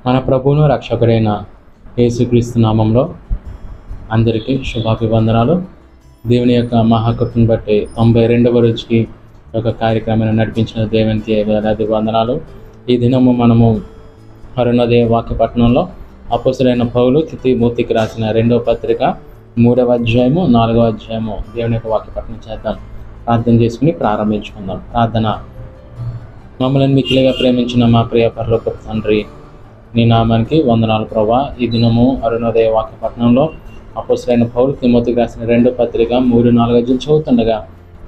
మన ప్రభువును రక్షకుడైన యేసుక్రీస్తు నామంలో అందరికీ శుభాభివందనాలు. దేవుని యొక్క మహాకృపను బట్టి 92వ రోజుకి ఒక కార్యక్రమాన్ని నడిపించిన దేవునికి వేలాది వందనాలు. ఈ దినము మనము అరుణోదయ వాక్యపట్నంలో అపోస్తలుడైన పౌలు తిమోతికి రాసిన 2వ పత్రిక 3వ అధ్యాయము 4వ అధ్యాయము దేవుని యొక్క వాక్యపట్నం చేద్దాం. ప్రార్థన చేసుకుని ప్రారంభించుకుందాం. ప్రార్థన. మమ్మల్ని మిక్కిలిగా ప్రేమించిన మా ప్రియ పరలోకపు తండ్రి, నీ నామానికి వందనాలు ప్రభా. ఈ దినము అరుణోదయ వాక్యపట్నంలో అపోస్తలుడైన పౌలు తిమోతికి రాసిన 2వ పత్రిక 3-4 అధ్యాయాలు చదువుతుండగా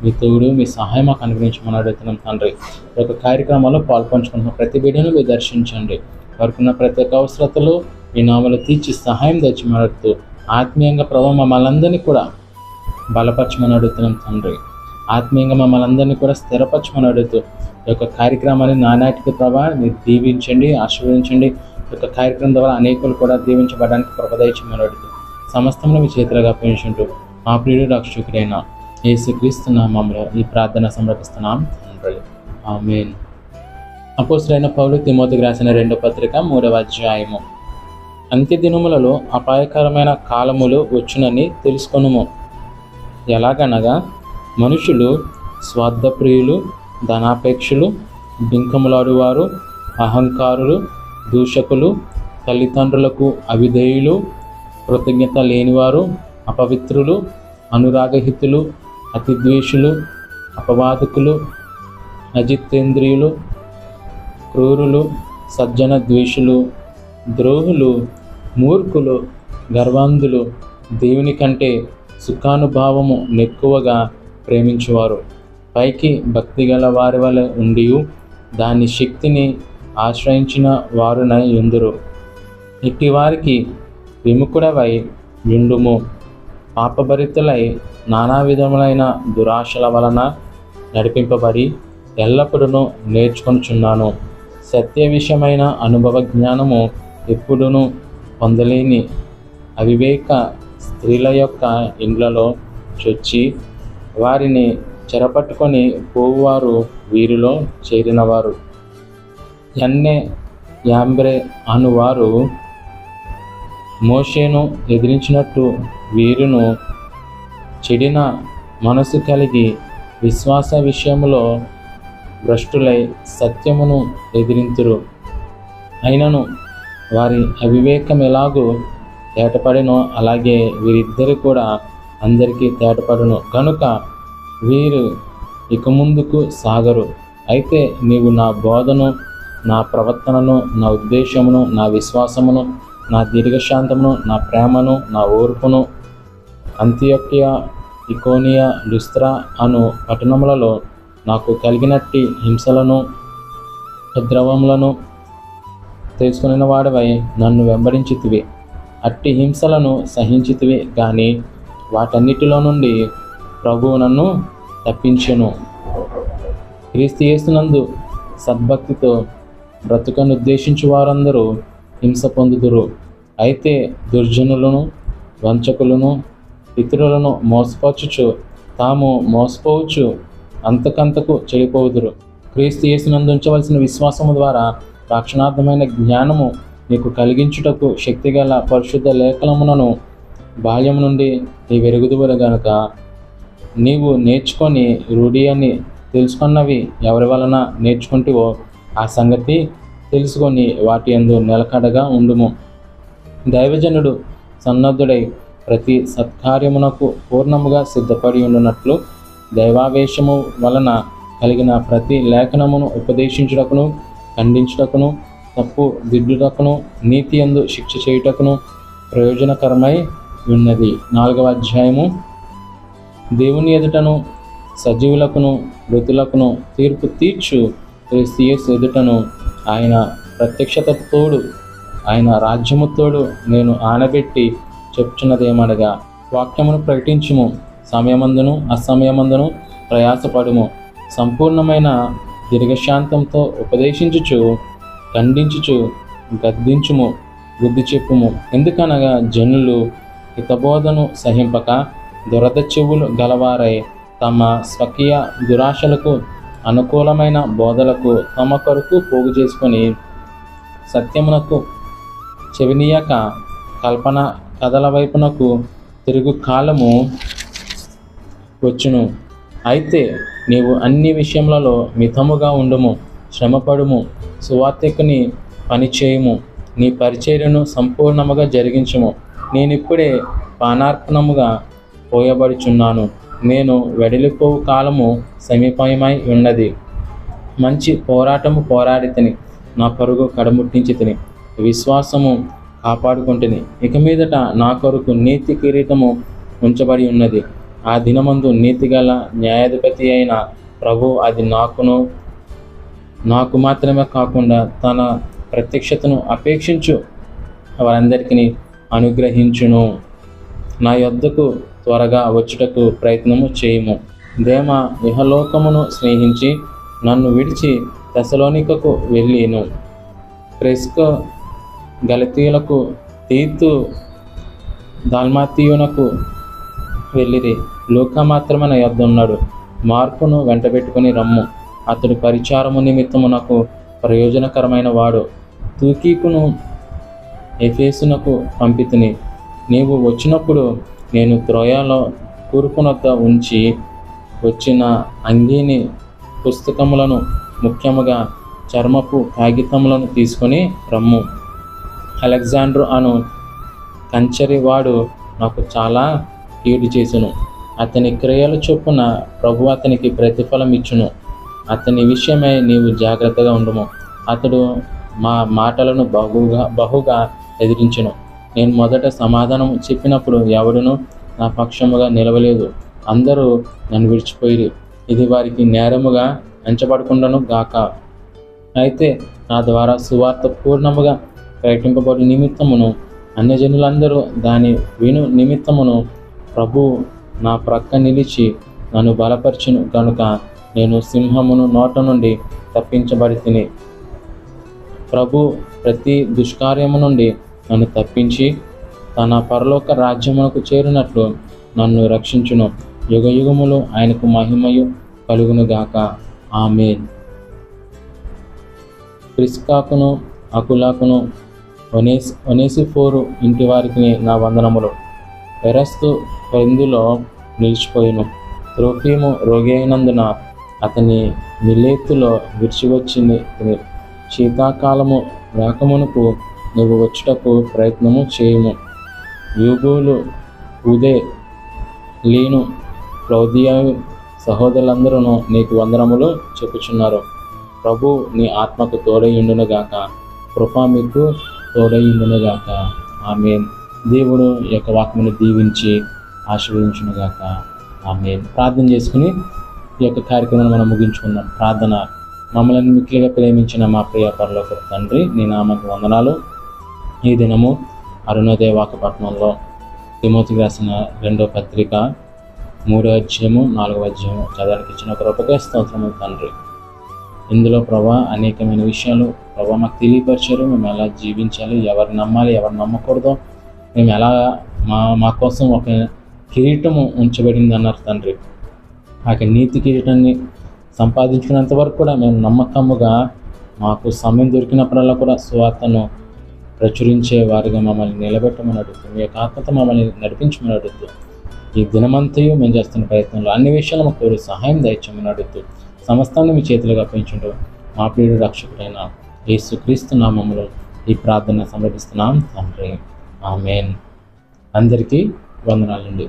మీ తోడు మీ సహాయం మాకు అనుగ్రహించమని అడుగుతున్నాం తండ్రి. ఈ యొక్క కార్యక్రమాల్లో పాల్పంచుకుంటున్న ప్రతి బిడ్డను మీరు దర్శించండి. వారికున్న ప్రతి ఒక్క అవసరతలు మీ నామలు తీర్చి సహాయం తెచ్చమని అడుగుతూ ఆత్మీయంగా ప్రభావ మమ్మల్ని అందరినీ కూడా బలపరచమని అడుగుతున్నాం తండ్రి. ఆత్మీయంగా మమ్మల్ని అందరినీ కూడా స్థిరపరచమని అడుగుతూ ఈ యొక్క కార్యక్రమాన్ని నానాటికి ప్రభావ మీరు దీవించండి, ఆశీర్వదించండి. ఈ యొక్క కార్యక్రమం ద్వారా అనేకులు కూడా దీవించబడడానికి కృపదయచమని అడుగుతూ సమస్తమును మీ చేతులుగా అప్పగించుకుంటూ మా ప్రియుడు రక్షకుడైన యేసుక్రీస్తు నామములో ఈ ప్రార్థన సమర్పిస్తున్నాం తండ్రి. ఆమేన్. అపోస్తలుడైన పౌలు తిమోతికి రాసిన 2వ పత్రిక 3వ అధ్యాయము. అంత్య దినములలో అపాయకరమైన కాలములు వచ్చునని తెలుసుకొనుము. ఎలాగనగా మనుషులు స్వార్థప్రియులు, ధనాపేక్షులు, బింకములాడువారు, అహంకారులు, దూషకులు, తల్లిదండ్రులకు అవిధేయులు, కృతజ్ఞత లేనివారు, అపవిత్రులు, అనురాగహితులు, అతిద్వేషులు, అపవాదకులు, అజితేంద్రియులు, క్రూరులు, సజ్జన ద్వేషులు, ద్రోహులు, మూర్ఖులు, గర్వాంధులు, దేవుని కంటే సుఖానుభావము నెక్కువగా ప్రేమించువారు, పైకి భక్తి గల వారి వలె ఉండి దాని శక్తిని ఆశ్రయించిన వారునై యుందురు. ఇట్టి వారికి విముఖుడవై యుండుము. పాపభరితులై నానా విధములైన దురాశల వలన నడిపింపబడి ఎల్లప్పుడూ నేర్చుకొనుచున్నాను. సత్య విషయమైన అనుభవ జ్ఞానము ఎప్పుడునూ పొందలేని అవివేక స్త్రీల యొక్క ఇండ్లలో చొచ్చి వారిని చెరపట్టుకొని పోవువారు వీరిలో చేరినవారు. యన్నే యాంబ్రే అనువారు మోషేను ఎదిరించినట్టు వీరును చెడిన మనసు కలిగి విశ్వాస విషయంలో భ్రష్టులై సత్యమును ఎదిరింతురు. అయినను వారి అవివేకం ఎలాగూ తేటపడినో అలాగే వీరిద్దరు కూడా అందరికీ తేటపడును కనుక వీరు ఇక ముందుకు సాగరు. అయితే నీవు నా బోధను, నా ప్రవర్తనను, నా ఉద్దేశమును, నా విశ్వాసమును, నా దీర్ఘశాంతమును, నా ప్రేమను, నా ఓర్పును అంతియొక్కయ, ఇకోనియా, లుస్త్రా అను పట్టణములలో నాకు కలిగినట్టి హింసలను ఉపద్రవములను తెలుసుకుని వాడవై నన్ను వెంబడించితివి. అట్టి హింసలను సహించితివి కానీ వాటన్నిటిలో నుండి ప్రభువు నన్ను తప్పించెను. క్రీస్తు యేసునందు సద్భక్తితో బ్రతుకను ఉద్దేశించు వారందరూ హింస పొందుదురు. అయితే దుర్జనులను, వంచకులను, పితరులను మోసపరచుచు తాము మోసపోవచ్చు అంతకంతకు చెడిపోదురు. క్రీస్తు యేసునందు ఉంచవలసిన విశ్వాసము ద్వారా రక్షణార్థమైన జ్ఞానము నీకు కలిగించుటకు శక్తిగల పరిశుద్ధ లేఖనములను బాల్యం నుండి నీ వెరుగుదువల గనుక నీవు నేర్చుకొని రూఢి అని తెలుసుకున్నవి ఎవరి వలన నేర్చుకుంటేవో ఆ సంగతి తెలుసుకొని వాటి యందు నిలకడగా ఉండుము. దైవజనుడు సన్నద్ధుడై ప్రతి సత్కార్యమునకు పూర్ణముగా సిద్ధపడి ఉండునట్లు దైవావేశము వలన కలిగిన ప్రతి లేఖనమును ఉపదేశించుటకును, ఖండించుటకును, తప్పు దిద్దుటకును, నీతి యందు శిక్ష చేయుటకును ప్రయోజనకరమై ఉన్నది. 4వ అధ్యాయము. దేవుని ఎదుటను సజీవులకును మృతులకును తీర్పు తీర్చు క్రీస్తు యేసు ఎదుటను ఆయన ప్రత్యక్షత తోడు ఆయన రాజ్యము తోడు నేను ఆనబెట్టి చెప్తున్నదేమనగా వాక్యమును ప్రకటించుము. సమయమందును అసమయమందును ప్రయాసపడుము. సంపూర్ణమైన దీర్ఘశాంతంతో ఉపదేశించుచు, ఖండించుచు, గద్దించుము, బుద్ధి చెప్పుము. ఎందుకనగా జనులు హితబోధను సహింపక దురద చెవులు గలవారై తమ స్వకీయ దురాశలకు అనుకూలమైన బోధలకు తమ కొరకు పోగు చేసుకొని సత్యమునకు చెవినీయక కల్పన కథల వైపునకు తిరుగు కాలము వచ్చును. అయితే నీవు అన్ని విషయములలో మితముగా ఉండుము, శ్రమపడుము, సువార్తికుని పనిచేయుము, నీ పరిచర్యను సంపూర్ణముగా జరిగించుము. నేనిప్పుడే పానార్పణముగా పోయబడుచున్నాను, నేను వెడలిపోవు కాలము సమీపమై ఉన్నది. మంచి పోరాటము పోరాడి తిని, నా పరుగు కడముట్టించి తిని, విశ్వాసము కాపాడుకుంటుని. ఇక మీదట నా కొరకు నీతి కిరీటము ఉంచబడి ఉన్నది. ఆ దినమందు నీతిగల న్యాయాధిపతి అయిన ప్రభు అది నాకు మాత్రమే కాకుండా తన ప్రత్యక్షతను అపేక్షించు వారందరికీ అనుగ్రహించును. నా యొద్దకు త్వరగా వచ్చుటకు ప్రయత్నము చేయుము. దేమ ఇహలోకమును స్నేహించి నన్ను విడిచి తెసలోనికకు వెళ్ళిను. క్రెస్కో గలతీయులకు, తీతు దాల్మాతీయునకు వెళ్ళిరి. లూకా మాత్రమే నా యొద్ద ఉన్నాడు. మార్కును వెంటబెట్టుకుని రమ్ము, అతడు పరిచారము నిమిత్తము నాకు ప్రయోజనకరమైన వాడు. తూకీకును ఎఫెసునకు పంపితిని. నీవు వచ్చినప్పుడు నేను త్రోయలో కూర్పునొద్ద ఉంచి వచ్చిన అంగీని, పుస్తకములను, ముఖ్యముగా చర్మపు కాగితములను తీసుకొని రమ్ము. అలెగ్జాండ్రు అను కంచరివాడు నాకు చాలా కీడు చేసును. అతని క్రియల చొప్పున ప్రభు అతనికి ప్రతిఫలం ఇచ్చును. అతని విషయమై నీవు జాగ్రత్తగా ఉండుము. అతడు మా మాటలను బహుగా ఎదిరించును. నేను మొదట సమాధానం చెప్పినప్పుడు ఎవడునూ నా పక్షముగా నిలవలేదు. అందరూ నన్ను విడిచిపోయిరి. ఇది వారికి నేరముగా ఎంచబడకుండాను గాక. అయితే నా ద్వారా సువార్త పూర్ణముగా ప్రకటింపబడు నిమిత్తమును, అన్యజనులందరూ దాని విను నిమిత్తమును ప్రభు నా ప్రక్క నిలిచి నన్ను బలపరచును గనుక నేను సింహమును నోట నుండి తప్పించబడి తిని. ప్రభు ప్రతి దుష్కార్యము నుండి నన్ను తప్పించి తన పరలోక రాజ్యమునకు చేరినట్లు నన్ను రక్షించును. యుగయుగములు ఆయనకు మహిమయు కలుగునుగాక. ఆమేన్. ప్రిస్కాకును, అకులాకును, ఒనేసిఫోరు ఇంటి వారికి నా వందనములు. ఎరస్తు ఇందులో నిలిచిపోయిను. త్రోఫీము రోగి అయినందున అతని మిలేతులో విడిచివచ్చింది. శీతాకాలము రాకమునుపు నువ్వు వచ్చుటకు ప్రయత్నము చేయుము. యూబూలు, ఉదే, లీను, క్లౌదియా సహోదరులందరూ నీకు వందనములు చెప్పుచున్నారు. ప్రభు నీ ఆత్మకు తోడైయుండునుగాక. కృప మీకు తోడైయుండునుగాక. ఆమేన్. దేవుడు ఈ యొక్క వాక్యమును దీవించి ఆశీర్వదించునుగాక. ఆమేన్. ప్రార్థన చేసుకుని ఈ యొక్క కార్యక్రమాన్ని మనం ముగించుకుందాం. ప్రార్థన. మమ్మల్ని మిక్కిలిగా ప్రేమించిన మా ప్రియ పరలోకపు తండ్రి, నీ నామకు వందనాలు. ఈ దినము అరుణోదయ వాక్యపట్నంలో తిమోతికి రాసిన 2వ పత్రిక 3వ అధ్యాయము 4వ అధ్యాయము చదవడానికి ఇచ్చిన కృపకే స్తోత్రము తండ్రి. ఇందులో ప్రభా అనేకమైన విషయాలు ప్రభా మాకు తెలియపరిచారు. మేము ఎలా జీవించాలి, ఎవరు నమ్మాలి, ఎవరు నమ్మకూడదో, మేము ఎలా మా కోసం ఒక కిరీటము ఉంచబడింది అన్నారు తండ్రి. ఆ నీతి కిరీటాన్ని సంపాదించుకున్నంత వరకు కూడా మేము నమ్మకముగా మాకు సమయం దొరికినప్పుడల్లా కూడా సువార్తను ప్రచురించే వారిగా మమ్మల్ని నిలబెట్టమని అడుగుతూ, మీ యొక్క ఆత్మతో మమ్మల్ని నడిపించమని అడుగుతూ, ఈ దినమంతయు మేము చేస్తున్న ప్రయత్నంలో అన్ని విషయాలు మాకు సహాయం దయచేయమని అడుగుతూ, సమస్తాన్ని మీ చేతులుగా పెంచుంటూ మా ప్రియుడు రక్షకుడైన యేసుక్రీస్తు నామములో ఈ ప్రార్థన సమర్పిస్తున్నాం తండ్రి. ఆమేన్. అందరికీ వందనాలండి.